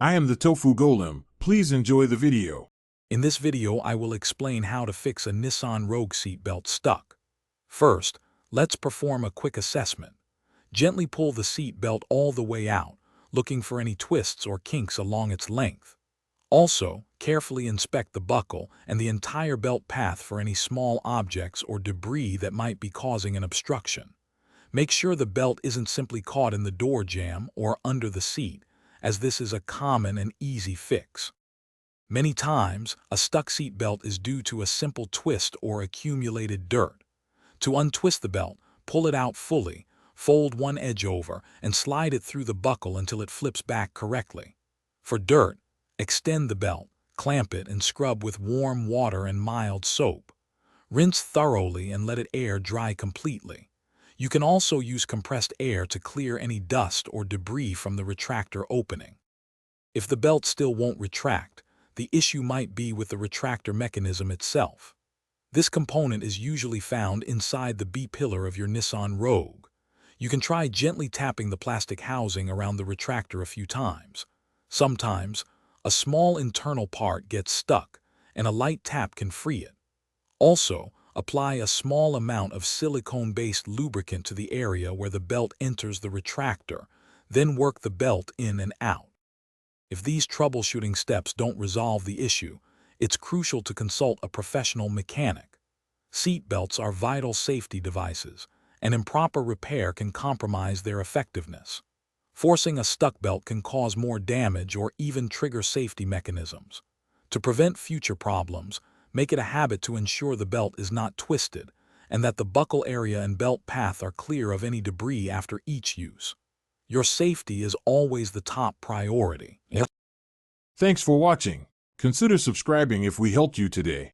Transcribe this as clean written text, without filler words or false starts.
I am the Tofu Golem. Please enjoy the video. In this video, I will explain how to fix a Nissan Rogue seatbelt stuck. First, let's perform a quick assessment. Gently pull the seat belt all the way out, looking for any twists or kinks along its length. Also, carefully inspect the buckle and the entire belt path for any small objects or debris that might be causing an obstruction. Make sure the belt isn't simply caught in the door jamb or under the seat, as this is a common and easy fix. Many times, a stuck seat belt is due to a simple twist or accumulated dirt. To untwist the belt, pull it out fully, fold one edge over, and slide it through the buckle until it flips back correctly. For dirt, extend the belt, clamp it, and scrub with warm water and mild soap. Rinse thoroughly and let it air dry completely. You can also use compressed air to clear any dust or debris from the retractor opening. If the belt still won't retract, the issue might be with the retractor mechanism itself. This component is usually found inside the B-pillar of your Nissan Rogue. You can try gently tapping the plastic housing around the retractor a few times. Sometimes, a small internal part gets stuck, and a light tap can free it. Also, apply a small amount of silicone-based lubricant to the area where the belt enters the retractor, then work the belt in and out. If these troubleshooting steps don't resolve the issue, it's crucial to consult a professional mechanic. Seat belts are vital safety devices, and improper repair can compromise their effectiveness. Forcing a stuck belt can cause more damage or even trigger safety mechanisms. To prevent future problems, make it a habit to ensure the belt is not twisted and that the buckle area and belt path are clear of any debris after each use. Your safety is always the top priority. Thanks for watching. Consider subscribing if we helped you today.